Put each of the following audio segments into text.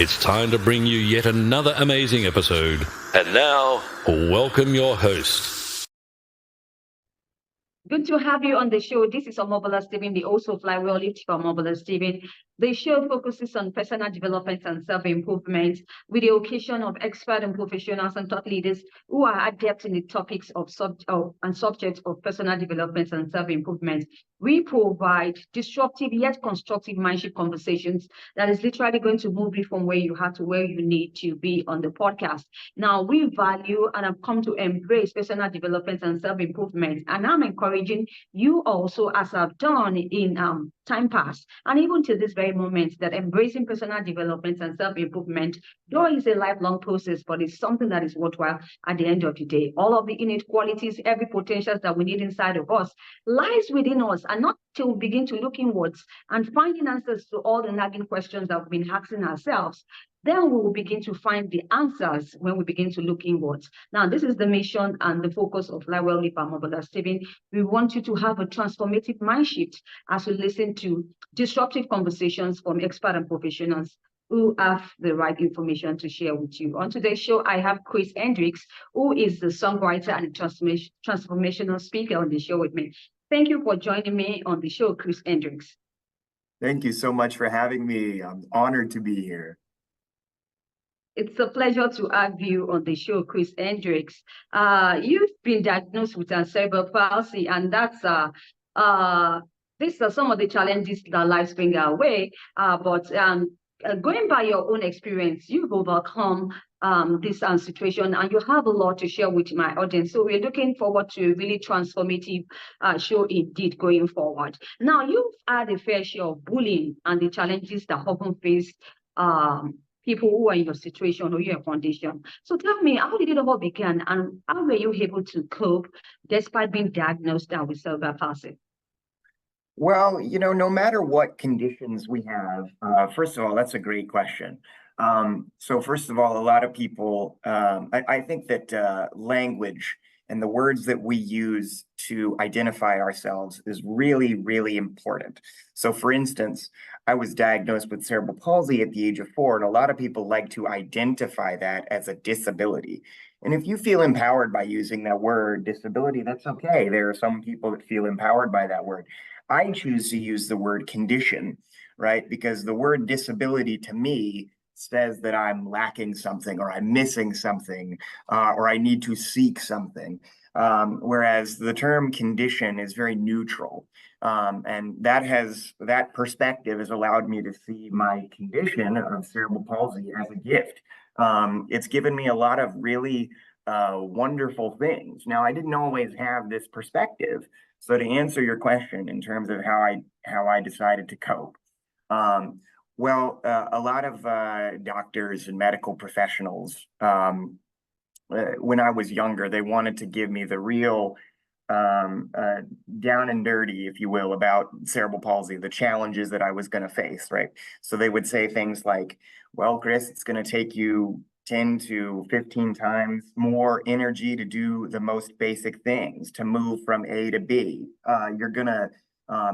It's time to bring you yet another amazing episode. And now, welcome your host. Good to have you on the show. This is Omobola Stephen, the also flywheel lift for Omobola Stephen. The show focuses on personal development and self-improvement with the occasion of expert and professionals and thought leaders who are adept in the topics of subjects of personal development and self-improvement. We provide disruptive yet constructive mindship conversations that is literally going to move you from where you are to where you need to be on the podcast. Now, we value and have come to embrace personal development and self-improvement, and I'm encouraging you also, as I've done in time past, and even to this very moment, that embracing personal development and self-improvement, though it's a lifelong process, but it's something that is worthwhile at the end of the day. All of the innate qualities, every potential that we need inside of us lies within us, and not till we begin to look inwards and finding answers to all the nagging questions that we've been asking ourselves. Then we will begin to find the answers when we begin to look inwards. Now, this is the mission and the focus of Flywheel Leap and Omobola Stephen. We want you to have a transformative mind shift as we listen to disruptive conversations from expert and professionals who have the right information to share with you. On today's show, I have Chris Hendricks, who is the songwriter and transformational speaker on the show with me. Thank you for joining me on the show, Chris Hendricks. Thank you so much for having me. I'm honored to be here. It's a pleasure to have you on the show, Chris Hendricks. You've been diagnosed with cerebral palsy, and these are some of the challenges that life brings our way. But going by your own experience, you've overcome this situation, and you have a lot to share with my audience. So we're looking forward to a really transformative show indeed going forward. Now, you've had a fair share of bullying and the challenges that often face people who are in your situation or your condition. So tell me, how did it all begin, and how were you able to cope despite being diagnosed with cerebral palsy? Well, no matter what conditions we have, first of all, that's a great question. So first of all, a lot of people, I think that language and the words that we use to identify ourselves is really, really important. So for instance, I was diagnosed with cerebral palsy at the age of 4, and a lot of people like to identify that as a disability. And if you feel empowered by using that word disability, that's okay. There are some people that feel empowered by that word. I choose to use the word condition, right? Because the word disability to me says that I'm lacking something, or I'm missing something, or I need to seek something. Whereas the term condition is very neutral. And that perspective has allowed me to see my condition of cerebral palsy as a gift. It's given me a lot of really wonderful things. Now, I didn't always have this perspective. So to answer your question in terms of how I decided to cope, a lot of doctors and medical professionals, when I was younger, they wanted to give me the real down and dirty, if you will, about cerebral palsy, the challenges that I was going to face, right? So they would say things like, well, Chris, it's going to take you 10 to 15 times more energy to do the most basic things, to move from A to B. You're going to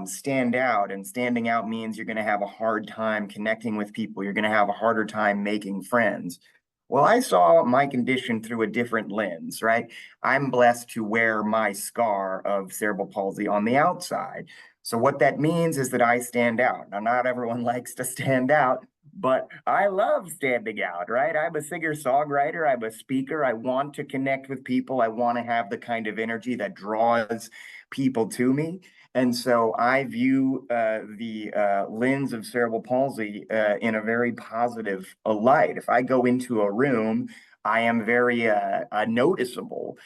stand out, and standing out means you're going to have a hard time connecting with people. You're going to have a harder time making friends. Well, I saw my condition through a different lens, right? I'm blessed to wear my scar of cerebral palsy on the outside. So what that means is that I stand out. Now, not everyone likes to stand out, but I love standing out, right? I'm a singer-songwriter. I'm a speaker. I want to connect with people. I want to have the kind of energy that draws people to me. And so I view the lens of cerebral palsy in a very positive light. If I go into a room, I am very noticeable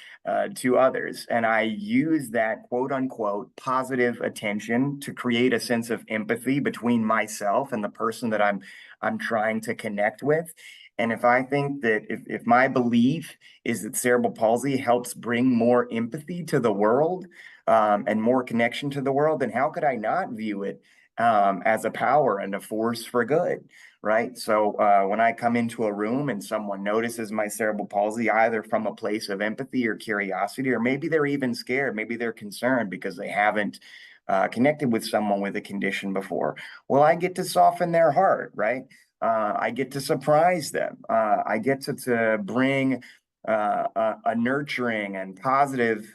to others. And I use that quote unquote positive attention to create a sense of empathy between myself and the person that I'm trying to connect with. And if I think that if my belief is that cerebral palsy helps bring more empathy to the world and more connection to the world, then how could I not view it as a power and a force for good, right? So when I come into a room and someone notices my cerebral palsy, either from a place of empathy or curiosity, or maybe they're even scared, maybe they're concerned because they haven't connected with someone with a condition before. Well, I get to soften their heart, right? I get to surprise them. I get to bring a nurturing and positive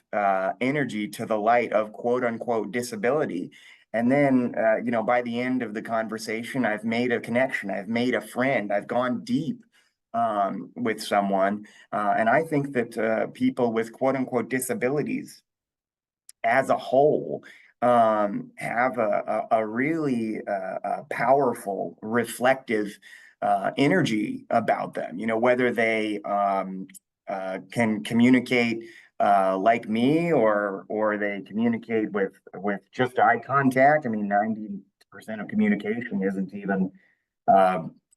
energy to the light of quote unquote disability. And then, by the end of the conversation, I've made a connection, I've made a friend, I've gone deep with someone. And I think that people with quote unquote disabilities as a whole have a really powerful, reflective energy about them. Whether they can communicate like me, or they communicate with just eye contact. I mean, 90% of communication isn't even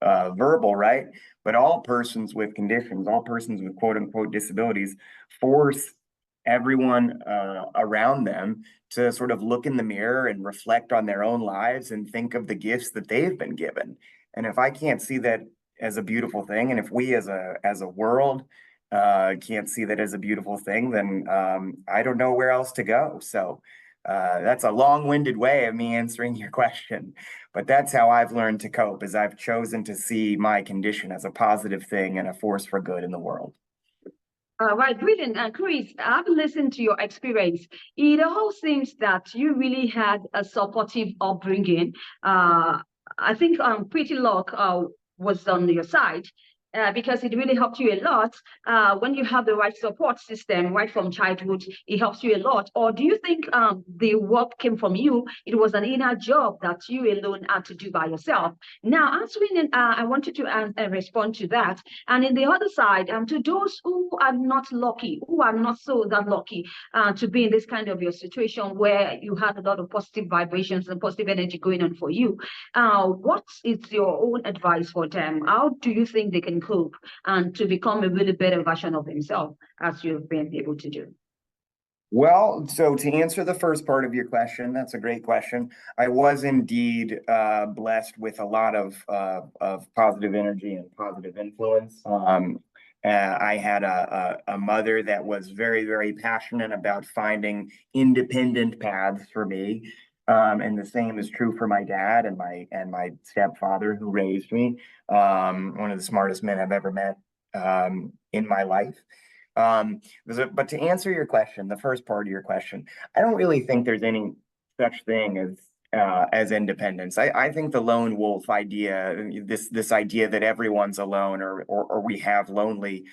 verbal, right? But all persons with conditions, all persons with quote unquote disabilities, force everyone around them to sort of look in the mirror and reflect on their own lives and think of the gifts that they've been given. And if I can't see that as a beautiful thing, and if we as a world can't see that as a beautiful thing, then I don't know where else to go. So that's a long-winded way of me answering your question, but that's how I've learned to cope, is I've chosen to see my condition as a positive thing and a force for good in the world. Right, brilliant. And Chris, I've listened to your experience. It all seems that you really had a supportive upbringing. I think pretty luck was on your side. Because it really helped you a lot when you have the right support system right from childhood. It helps you a lot. Or do you think the work came from you? It was an inner job that you alone had to do by yourself. Now, answering, I wanted to respond to that. And in the other side, to those who are not lucky, who are not so that lucky to be in this kind of your situation where you had a lot of positive vibrations and positive energy going on for you, what is your own advice for them? How do you think they can cope and to become a really better version of himself, as you've been able to do? Well, so to answer the first part of your question, that's a great question. I was indeed blessed with a lot of positive energy and positive influence. I had a mother that was very, very passionate about finding independent paths for me. And the same is true for my dad and my stepfather, who raised me. One of the smartest men I've ever met in my life. But to answer your question, the first part of your question, I don't really think there's any such thing as independence. I think the lone wolf idea, this idea that everyone's alone, or we have lonely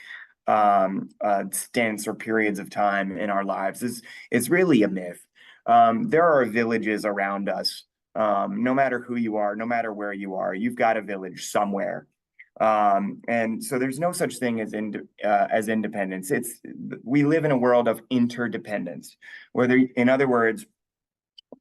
stints or periods of time in our lives, is really a myth. There are villages around us. No matter who you are, no matter where you are, you've got a village somewhere. And so there's no such thing as independence. We live in a world of interdependence, in other words,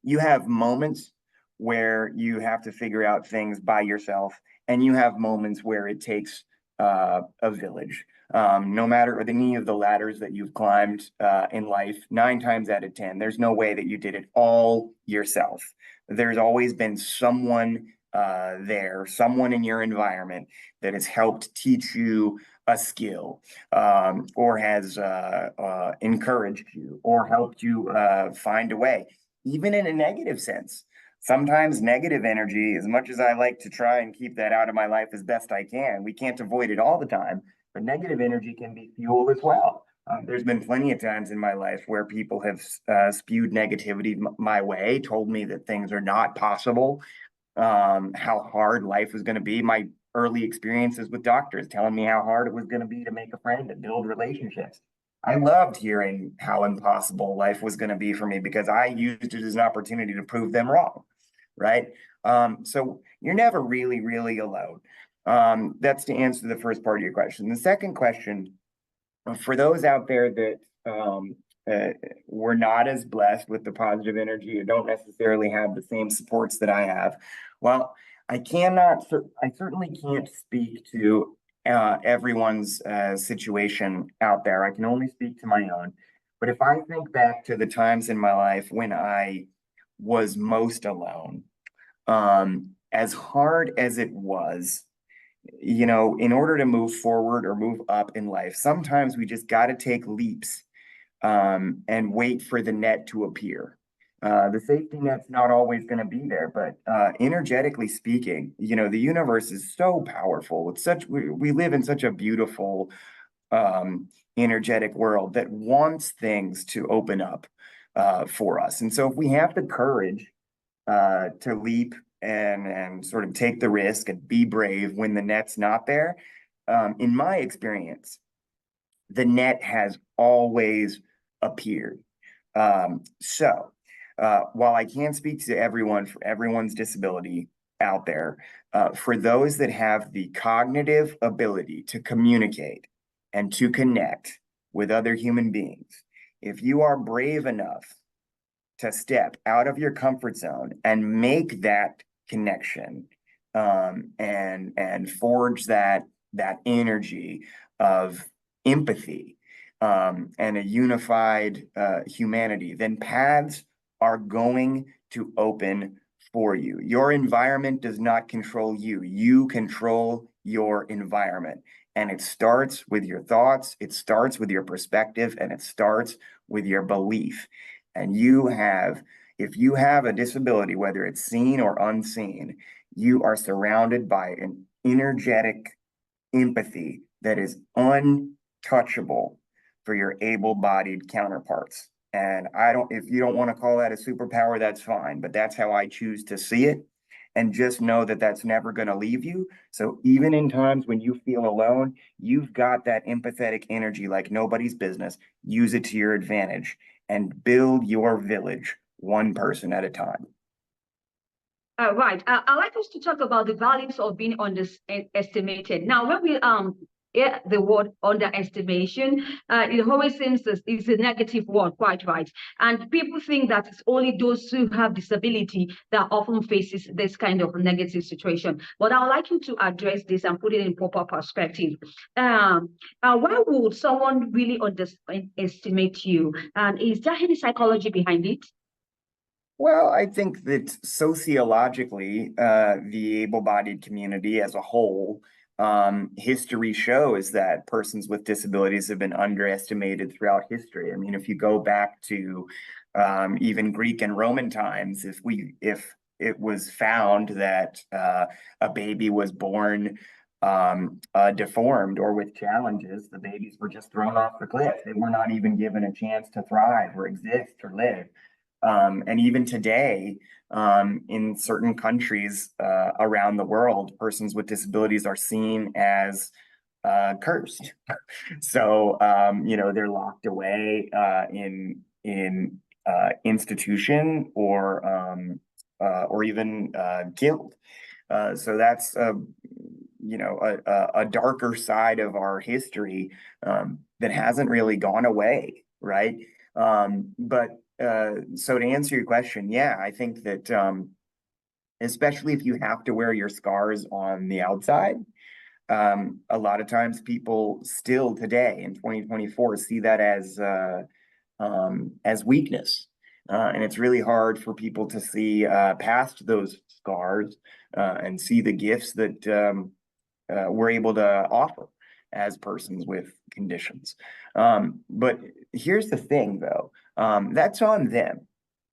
you have moments where you have to figure out things by yourself, and you have moments where it takes a village. No matter any of the ladders that you've climbed in life, 9 times out of 10, there's no way that you did it all yourself. There's always been someone someone in your environment that has helped teach you a skill, or has encouraged you, or helped you find a way, even in a negative sense. Sometimes negative energy, as much as I like to try and keep that out of my life as best I can, we can't avoid it all the time, but negative energy can be fuel as well. There's been plenty of times in my life where people have spewed negativity my way, told me that things are not possible, how hard life was going to be. My early experiences with doctors telling me how hard it was going to be to make a friend and build relationships. I loved hearing how impossible life was going to be for me, because I used it as an opportunity to prove them wrong, right? So you're never really, really alone. That's to answer the first part of your question. The second question, for those out there that were not as blessed with the positive energy, or don't necessarily have the same supports that I have, well, I certainly can't speak to everyone's situation out there. I can only speak to my own. But if I think back to the times in my life when I was most alone, as hard as it was, in order to move forward or move up in life, sometimes we just got to take leaps and wait for the net to appear. The safety net's not always going to be there, but energetically speaking, the universe is so powerful. We live in such a beautiful, energetic world that wants things to open up for us. And so if we have the courage to leap and sort of take the risk and be brave when the net's not there, in my experience, the net has always appeared. So while I can't speak to everyone for everyone's disability out there, for those that have the cognitive ability to communicate and to connect with other human beings, if you are brave enough to step out of your comfort zone and make that connection, and forge that energy of empathy, and a unified humanity, then paths are going to open for you. Your environment does not control you. You control your environment. And it starts with your thoughts, it starts with your perspective, and it starts with your belief. And if you have a disability, whether it's seen or unseen, you are surrounded by an energetic empathy that is untouchable for your able-bodied counterparts. And if you don't want to call that a superpower, that's fine, but that's how I choose to see it. And just know that that's never going to leave you. So even in times when you feel alone, you've got that empathetic energy like nobody's business. Use it to your advantage and build your village one person at a time. Right. I'd like us to talk about the values of being underestimated. Now, when we hear the word underestimation, it always seems it's a negative word, quite right. And people think that it's only those who have disability that often faces this kind of negative situation. But I would like you to address this and put it in proper perspective. Why would someone really underestimate you? And is there any psychology behind it? Well, I think that sociologically, the able-bodied community as a whole, history shows that persons with disabilities have been underestimated throughout history. I mean, if you go back to even Greek and Roman times, if it was found that a baby was born deformed or with challenges, the babies were just thrown off the cliff. They were not even given a chance to thrive or exist or live. And even today, in certain countries around the world, persons with disabilities are seen as cursed. So, they're locked away in institution or even killed. So that's a darker side of our history that hasn't really gone away, right? So to answer your question, yeah, I think that especially if you have to wear your scars on the outside, a lot of times people still today in 2024 see that as weakness. And it's really hard for people to see past those scars and see the gifts that we're able to offer as persons with conditions. But here's the thing, though, that's on them,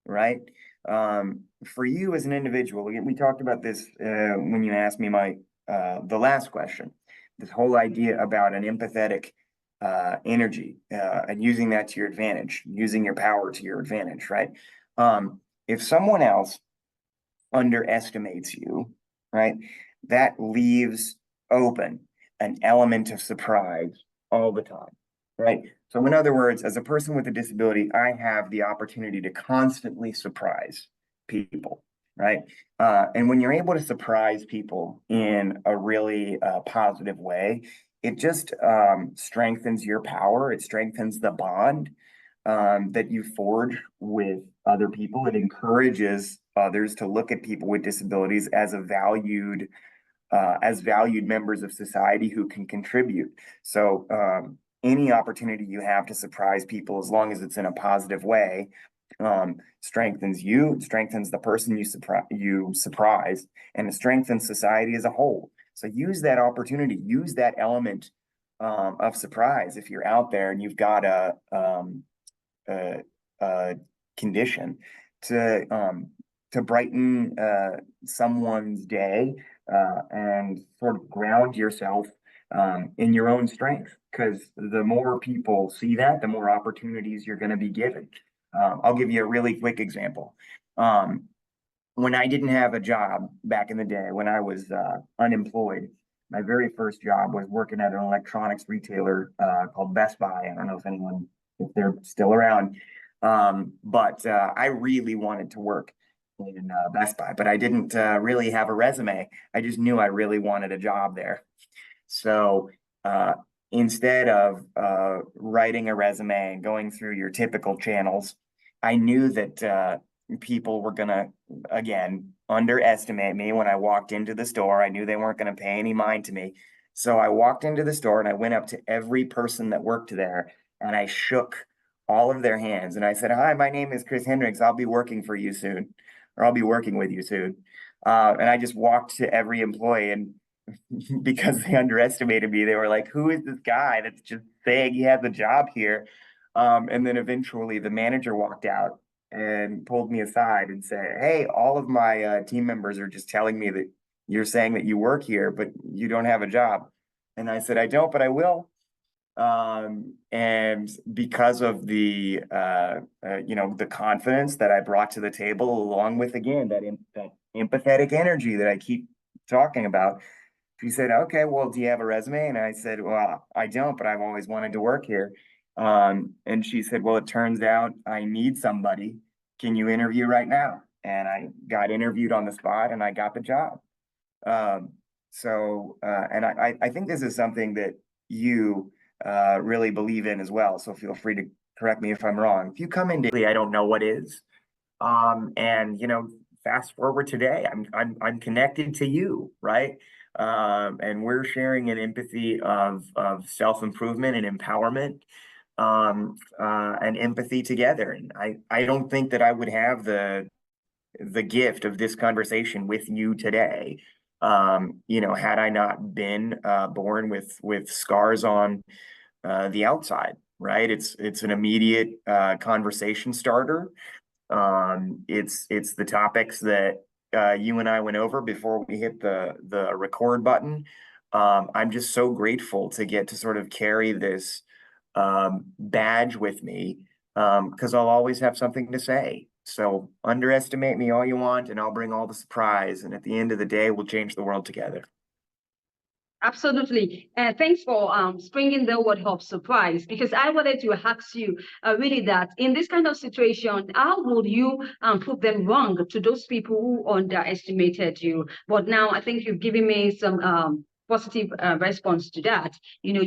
right? For you as an individual, we talked about this when you asked me the last question, this whole idea about an empathetic energy and using that to your advantage, using your power to your advantage, right? If someone else underestimates you, right, that leaves open an element of surprise all the time, right? So in other words, as a person with a disability, I have the opportunity to constantly surprise people, right? And when you're able to surprise people in a really positive way, it just strengthens your power. It strengthens the bond that you forge with other people. It encourages others to look at people with disabilities as valued members of society who can contribute. So any opportunity you have to surprise people, as long as it's in a positive way, strengthens you, strengthens the person you surprise, and it strengthens society as a whole. So use that opportunity, use that element of surprise if you're out there and you've got a condition, to brighten someone's day and sort of ground yourself in your own strength. Because the more people see that, the more opportunities you're going to be given. I'll give you a really quick example. When I didn't have a job back in the day, when I was unemployed, my very first job was working at an electronics retailer called Best Buy. I don't know if they're still around, but I really wanted to work in Best Buy, but I didn't really have a resume. I just knew I really wanted a job there. So instead of writing a resume and going through your typical channels, I knew that people were gonna, again, underestimate me when I walked into the store. I knew they weren't gonna pay any mind to me. So I walked into the store and I went up to every person that worked there and I shook all of their hands and I said, "Hi, my name is Chris Hendricks. I'll be working for you soon, or I'll be working with you soon." And I just walked to every employee, and because they underestimated me, they were like, "Who is this guy that's just saying he has a job here?" And then eventually the manager walked out and pulled me aside and said, "Hey, all of my team members are just telling me that you're saying that you work here, but you don't have a job." And I said, "I don't, but I will." And because of the the confidence that I brought to the table, along with, again, that empathetic energy that I keep talking about, she said, "Okay, well, do you have a resume?" And I said, "Well, I don't, but I've always wanted to work here." And she said, "Well, it turns out I need somebody. Can you interview right now?" And I got interviewed on the spot and I got the job. And I think this is something that you really believe in as well. So feel free to correct me if I'm wrong. If you come in daily, I don't know what is. And fast forward today, I'm connected to you, right? And we're sharing an empathy of self-improvement and empowerment, and empathy together. And I don't think that I would have the gift of this conversation with you today, had I not been born with scars on the outside, right? It's an immediate conversation starter. It's the topics that you and I went over before we hit the record button. I'm just so grateful to get to sort of carry this badge with me, because I'll always have something to say. So underestimate me all you want, and I'll bring all the surprise. And at the end of the day, we'll change the world together. Absolutely. Thanks for springing the word of surprise, because I wanted to ask you really that in this kind of situation, how would you prove them wrong to those people who underestimated you? But now I think you've given me some positive response to that,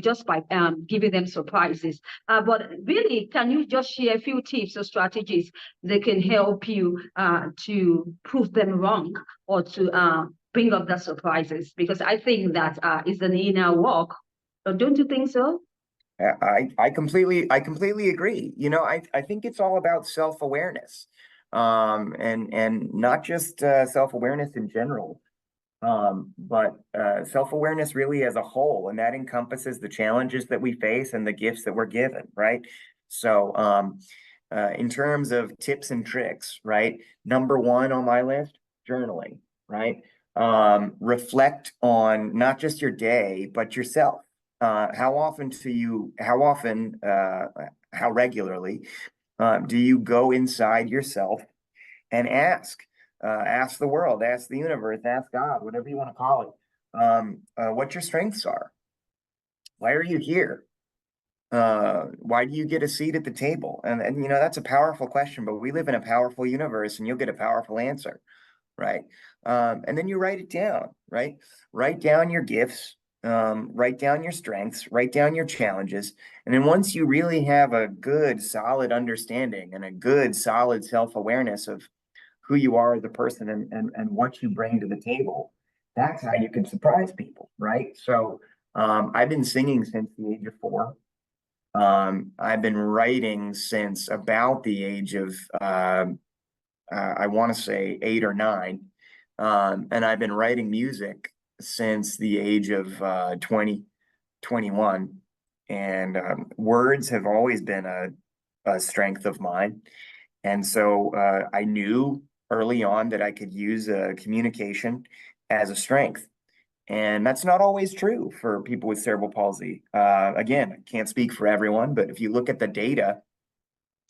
just by giving them surprises. But really, can you just share a few tips or strategies that can help you to prove them wrong, or to bring up the surprises? Because I think that is an inner work. Don't you think so? I completely agree. I think it's all about self-awareness, and not just self-awareness in general, but self-awareness really as a whole, and that encompasses the challenges that we face and the gifts that we're given, right? So, in terms of tips and tricks, right? Number one on my list, journaling, right? Reflect on not just your day, but yourself. How regularly do you go inside yourself and ask the world, ask the universe, ask God, whatever you want to call it, what your strengths are? Why are you here? Why do you get a seat at the table? And that's a powerful question, but we live in a powerful universe, and you'll get a powerful answer, right? And then you write it down, right? Write down your gifts, write down your strengths, write down your challenges. And then once you really have a good, solid understanding and a good, solid self-awareness of who you are as a person and what you bring to the table, that's how you can surprise people, right? So I've been singing since the age of 4. I've been writing since about the age of I want to say 8 or 9. And I've been writing music since the age of 20, 21. And words have always been a strength of mine. And so I knew early on that I could use communication as a strength. And that's not always true for people with cerebral palsy. Again, I can't speak for everyone, but if you look at the data,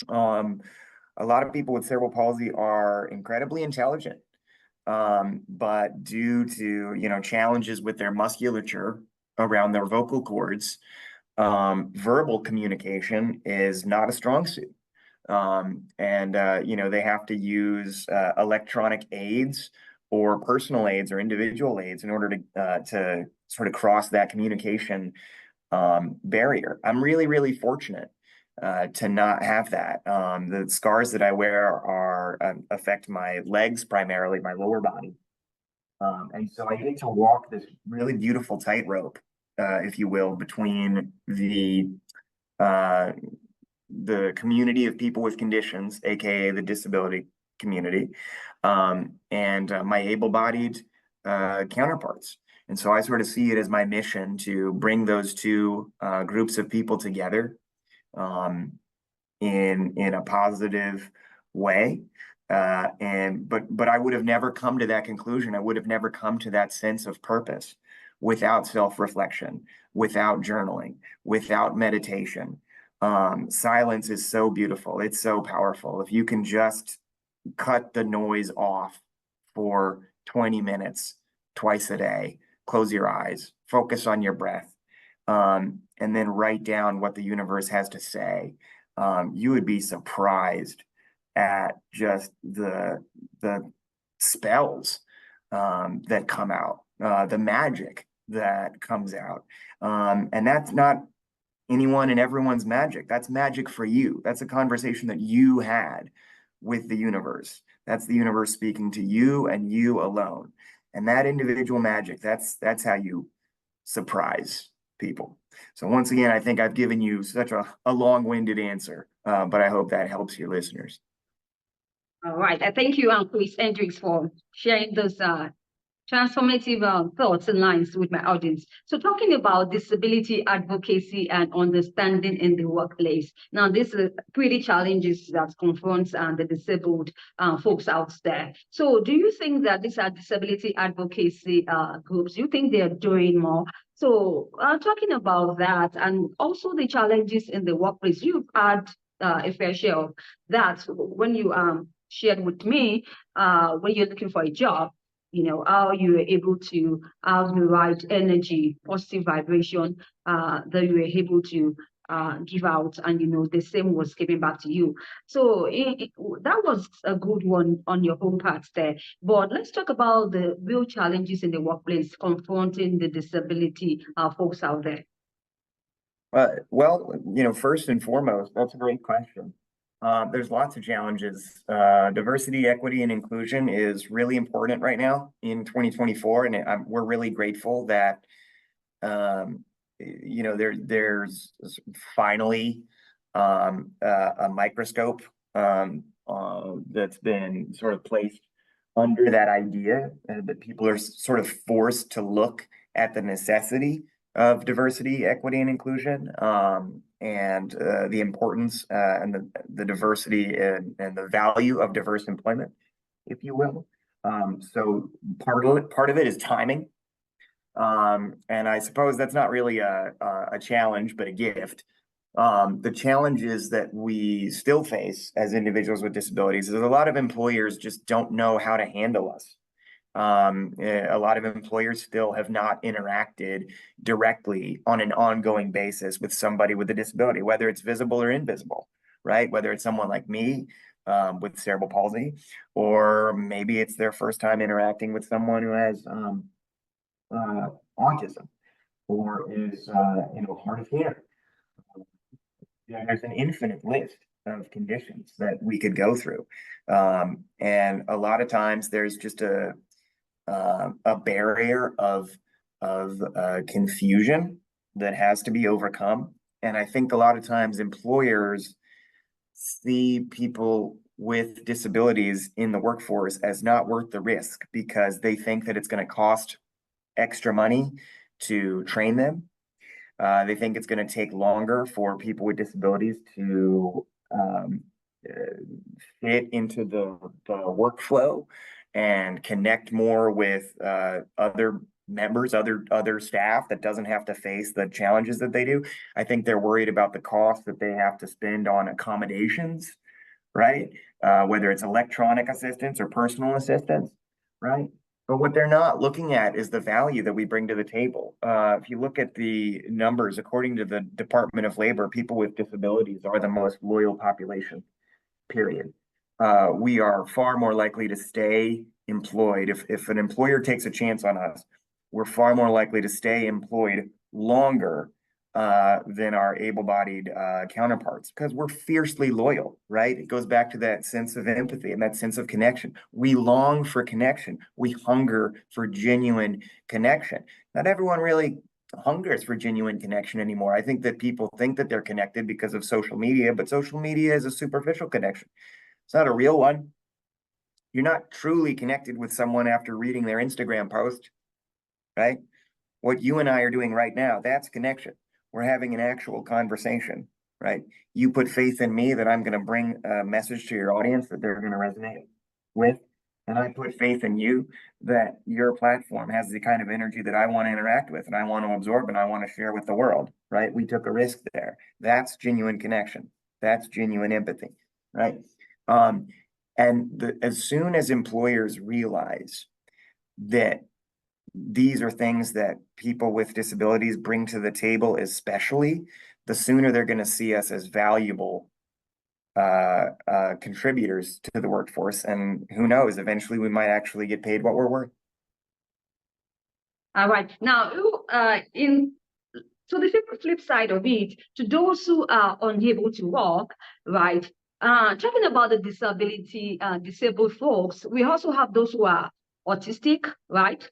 a lot of people with cerebral palsy are incredibly intelligent, but due to challenges with their musculature around their vocal cords, verbal communication is not a strong suit. And they have to use electronic aids or personal aids or individual aids in order to sort of cross that communication barrier. I'm really, really fortunate to not have that. The scars that I wear are affect my legs primarily, my lower body. And so I get to walk this really beautiful tightrope, if you will, between uh, the community of people with conditions, aka the disability community, and my able-bodied counterparts. And so I sort of see it as my mission to bring those two groups of people together in a positive way. But I would have never come to that conclusion. I would have never come to that sense of purpose without self-reflection, without journaling, without meditation. Silence is so beautiful. It's so powerful. If you can just cut the noise off for 20 minutes twice a day, close your eyes, focus on your breath, and then write down what the universe has to say, you would be surprised at just the spells that come out, the magic that comes out. And that's not anyone and everyone's magic. That's magic for you. That's a conversation that you had with the universe. That's the universe speaking to you and you alone. And that individual magic, that's how you surprise people. So once again, I think I've given you such a long-winded answer, but I hope that helps your listeners. All right. I thank you, Chris Hendricks, for sharing those transformative thoughts and lines with my audience. So talking about disability advocacy and understanding in the workplace. Now, this is pretty challenges that confronts the disabled folks out there. So do you think that these are disability advocacy groups, do you think they're doing more? So talking about that and also the challenges in the workplace, you've had a fair share of that when you shared with me when you're looking for a job, how you were able to have the right energy, positive vibration that you were able to give out, and the same was given back to you. So that was a good one on your home part there. But let's talk about the real challenges in the workplace confronting the disability folks out there. Well, first and foremost, that's a great question. There's lots of challenges. Diversity, equity, and inclusion is really important right now in 2024, and we're really grateful that there's finally a microscope that's been sort of placed under that idea, that people are sort of forced to look at the necessity of diversity, equity, and inclusion, and the importance and the diversity and the value of diverse employment, if you will. So part of it is timing, and I suppose that's not really a challenge, but a gift. The challenges that we still face as individuals with disabilities is a lot of employers just don't know how to handle us. A lot of employers still have not interacted directly on an ongoing basis with somebody with a disability, whether it's visible or invisible, right? Whether it's someone like me with cerebral palsy, or maybe it's their first time interacting with someone who has autism or is hard of hearing. There's an infinite list of conditions that we could go through, and a lot of times there's just a barrier of confusion that has to be overcome. And I think a lot of times employers see people with disabilities in the workforce as not worth the risk because they think that it's going to cost extra money to train them. They think it's going to take longer for people with disabilities to fit into the workflow and connect more with other members, other staff that doesn't have to face the challenges that they do. I think they're worried about the cost that they have to spend on accommodations, right? Whether it's electronic assistance or personal assistance, right? But what they're not looking at is the value that we bring to the table. If you look at the numbers, according to the Department of Labor, people with disabilities are the most loyal population, period. We are far more likely to stay employed. If an employer takes a chance on us, we're far more likely to stay employed longer than our able-bodied counterparts because we're fiercely loyal, right? It goes back to that sense of empathy and that sense of connection. We long for connection. We hunger for genuine connection. Not everyone really hungers for genuine connection anymore. I think that people think that they're connected because of social media, but social media is a superficial connection. It's not a real one. You're not truly connected with someone after reading their Instagram post, right? What you and I are doing right now, that's connection. We're having an actual conversation, right? You put faith in me that I'm going to bring a message to your audience that they're going to resonate with. And I put faith in you that your platform has the kind of energy that I want to interact with and I want to absorb and I want to share with the world, right? We took a risk there. That's genuine connection. That's genuine empathy, right? As soon as employers realize that these are things that people with disabilities bring to the table, especially, the sooner they're going to see us as valuable contributors to the workforce. And who knows, eventually we might actually get paid what we're worth. All right. Now, so the flip side of it, to those who are unable to walk, right? Talking about the disabled folks, we also have those who are autistic, right?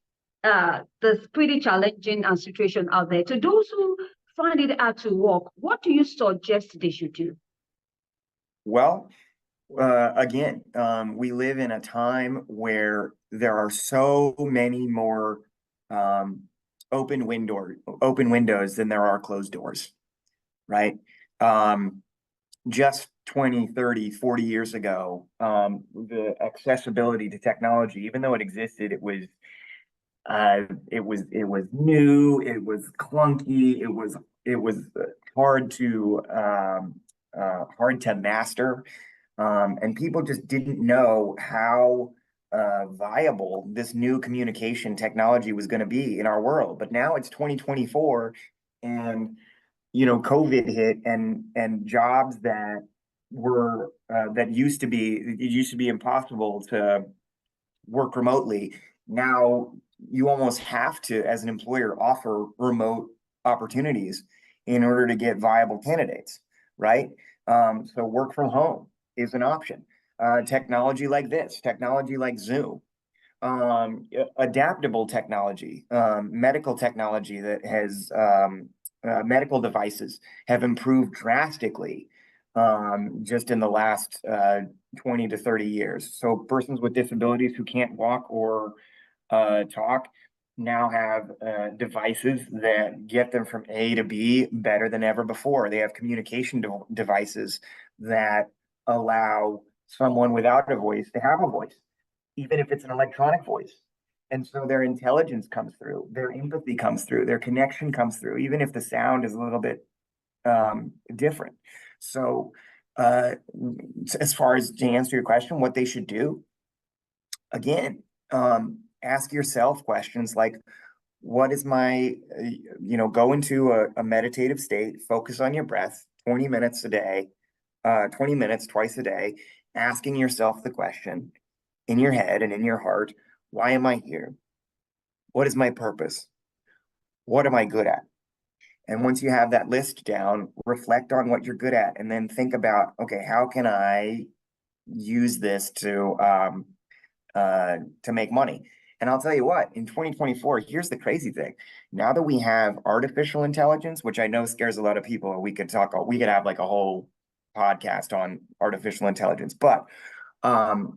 There's pretty challenging situation out there. To those who find it hard to walk, what do you suggest they should do? Well, again, we live in a time where there are so many more open windows than there are closed doors, right? Just 20, 30, 40 years ago, the accessibility to technology, even though it existed, it was new, it was clunky, it was hard to master, and people just didn't know how viable this new communication technology was going to be in our world. But now it's 2024, and COVID hit, and jobs that were that used to be impossible to work remotely. Now you almost have to, as an employer, offer remote opportunities in order to get viable candidates, right? So work from home is an option. Technology like this, technology like Zoom, adaptable technology, medical technology that has medical devices have improved drastically just in the last 20 to 30 years. So persons with disabilities who can't walk or talk now have devices that get them from A to B better than ever before. They have communication devices that allow someone without a voice to have a voice, even if it's an electronic voice. And so their intelligence comes through, their empathy comes through, their connection comes through, even if the sound is a little bit different. So as far as to answer your question, what they should do, again, ask yourself questions like, what is my, go into a meditative state, focus on your breath, 20 minutes a day, 20 minutes twice a day, asking yourself the question in your head and in your heart, why am I here? What is my purpose? What am I good at? And once you have that list down, reflect on what you're good at, and then think about, okay, how can I use this to make money? And I'll tell you what, in 2024, here's the crazy thing. Now that we have artificial intelligence, which I know scares a lot of people, we could have like a whole podcast on artificial intelligence, but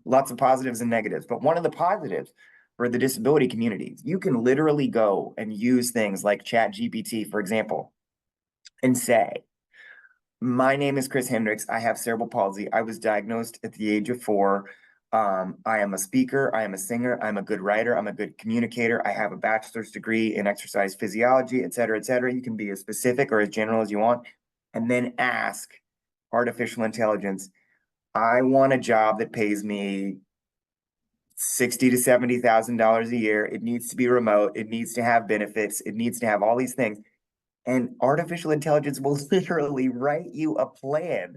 lots of positives and negatives. But one of the positives for the disability community, you can literally go and use things like ChatGPT, for example, and say, My name is Chris Hendricks. I have cerebral palsy. I was diagnosed at the age of 4. I am a speaker. I am a singer. I'm a good writer. I'm a good communicator. I have a bachelor's degree in exercise physiology, et cetera, et cetera. You can be as specific or as general as you want, and then ask artificial intelligence, I want a job that pays me 60 to $70,000 a year. It needs to be remote. It needs to have benefits. It needs to have all these things. And artificial intelligence will literally write you a plan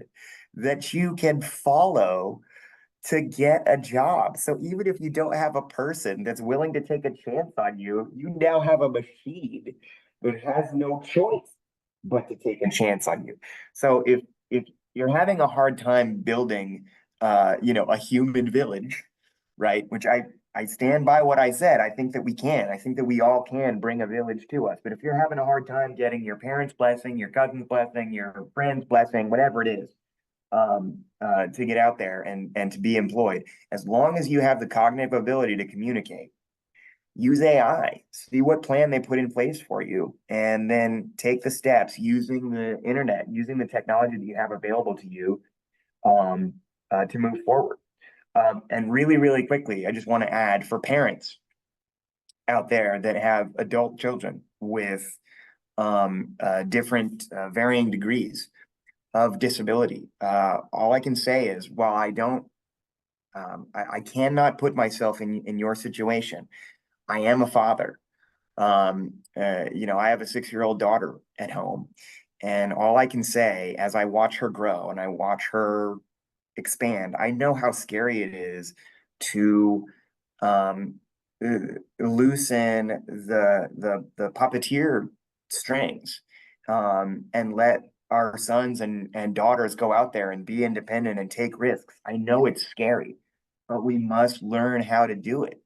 that you can follow to get a job. So even if you don't have a person that's willing to take a chance on you, you now have a machine that has no choice but to take a chance on you. So if you're having a hard time building a human village, right? Which I stand by what I said. I think that we can. I think that we all can bring a village to us. But if you're having a hard time getting your parents' blessing, your cousin's blessing, your friend's blessing, whatever it is, to get out there and to be employed, as long as you have the cognitive ability to communicate, use AI, see what plan they put in place for you, and then take the steps using the internet, using the technology that you have available to you, to move forward. And really, really quickly, I just want to add for parents out there that have adult children with different varying degrees of disability. All I can say is, while I don't, I cannot put myself in your situation. I am a father. I have a 6-year-old daughter at home, and all I can say as I watch her grow and I watch her expand, I know how scary it is to um, loosen the puppeteer strings, and let our sons and daughters go out there and be independent and take risks. I know it's scary, but we must learn how to do it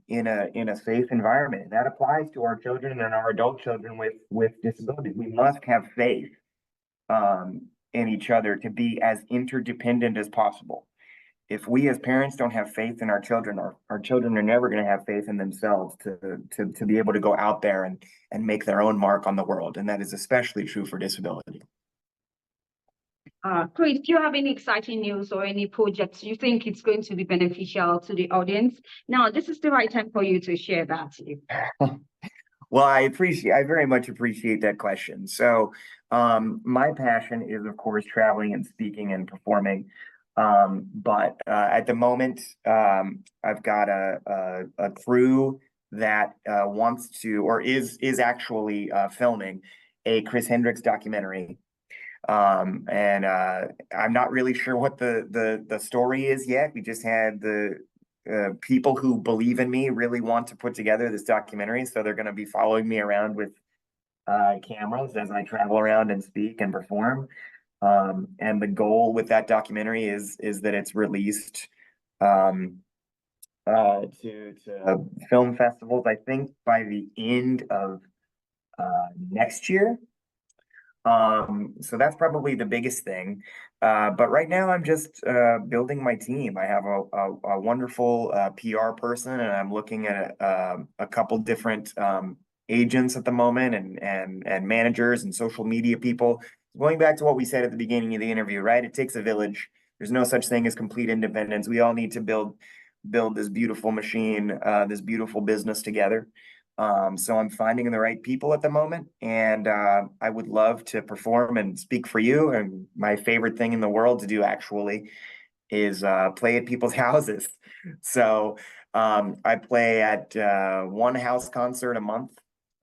in a safe environment. That applies to our children and our adult children with disabilities. We must have faith in each other to be as interdependent as possible. If we as parents don't have faith in our children, our children are never going to have faith in themselves to be able to go out there and make their own mark on the world. And that is especially true for disability. Chris, do you have any exciting news or any projects you think it's going to be beneficial to the audience? Now, this is the right time for you to share that. Well, I very much appreciate that question. So, my passion is, of course, traveling and speaking and performing. But at the moment, I've got a crew that wants to, or is actually filming a Chris Hendricks documentary. And I'm not really sure what the story is yet. We just had the people who believe in me really want to put together this documentary, so they're going to be following me around with cameras as I travel around and speak and perform. And the goal with that documentary is that it's released to film festivals, I think by the end of next year. So that's probably the biggest thing. But right now I'm just building my team. I have a wonderful PR person, and I'm looking at a couple different agents at the moment, and managers and social media people. Going back to what we said at the beginning of the interview, right? It takes a village. There's no such thing as complete independence. We all need to build this beautiful machine, this beautiful business together. So I'm finding the right people at the moment, and I would love to perform and speak for you. And my favorite thing in the world to do actually is play at people's houses. So I play at one house concert a month,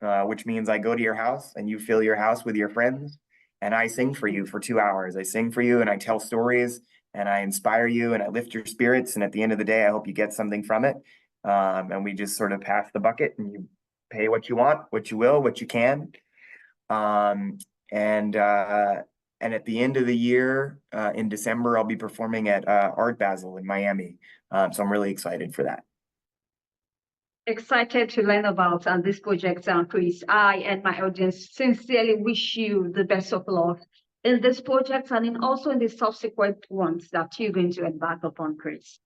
which means I go to your house and you fill your house with your friends, and I sing for you for 2 hours. I sing for you and I tell stories and I inspire you and I lift your spirits. And at the end of the day, I hope you get something from it. And we just sort of pass the bucket, and you pay what you want, what you will, what you can. Um, and at the end of the year, in December, I'll be performing at Art Basel in Miami. So I'm really excited for that. Excited to learn about this project, Chris. I and my audience sincerely wish you the best of luck in this project and also in the subsequent ones that you're going to embark upon, Chris.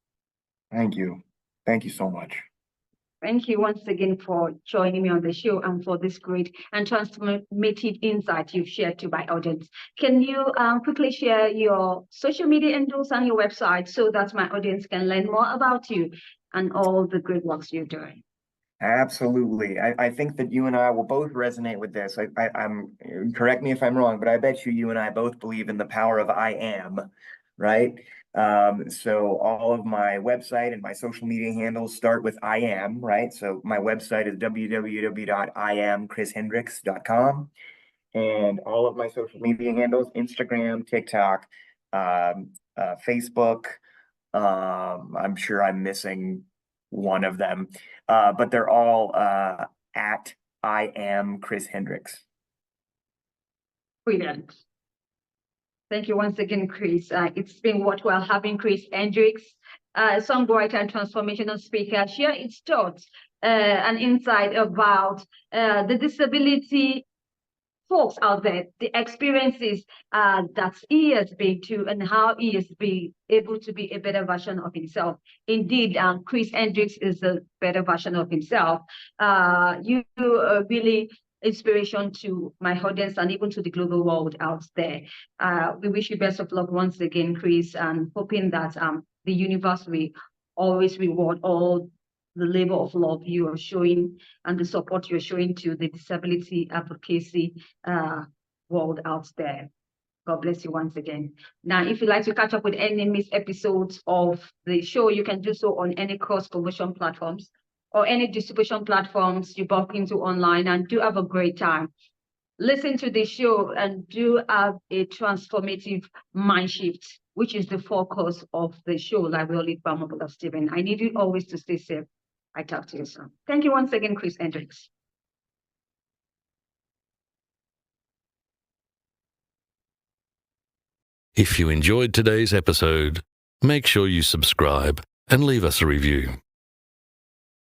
Thank you. Thank you so much. Thank you once again for joining me on the show and for this great and transformative insight you've shared to my audience. Can you quickly share your social media handles and your website so that my audience can learn more about you and all the great works you're doing? Absolutely. I think that you and I will both resonate with this. I'm correct me if I'm wrong, but I bet you and I both believe in the power of I am, right? So all of my website and my social media handles start with I am, right? So my website is www.iamchrishendricks.com. And all of my social media handles, Instagram, TikTok, Facebook. I'm sure I'm missing one of them, but they're all at I am Chris Hendricks. Brilliant. Thank you once again, Chris. It's been worthwhile having Chris Hendricks, songwriter and transformational speaker, share its thoughts and insight about the disability folks out there, the experiences that he has been through and how he has been able to be a better version of himself. Indeed, Chris Hendricks is a better version of himself. You are really inspiration to my audience and even to the global world out there. We wish you best of luck once again, Chris, and hoping that the universe will always reward all the labor of love you are showing and the support you're showing to the disability advocacy world out there. God bless you once again. Now, if you'd like to catch up with any missed episodes of the show, you can do so on any cross promotion platforms or any distribution platforms you bump into online, and do have a great time. Listen to the show and do have a transformative mind shift, which is the focus of the show, like we all live by Omobola Stephen. I need you always to stay safe. I talk to you soon. Thank you once again, Chris Hendricks. If you enjoyed today's episode, make sure you subscribe and leave us a review.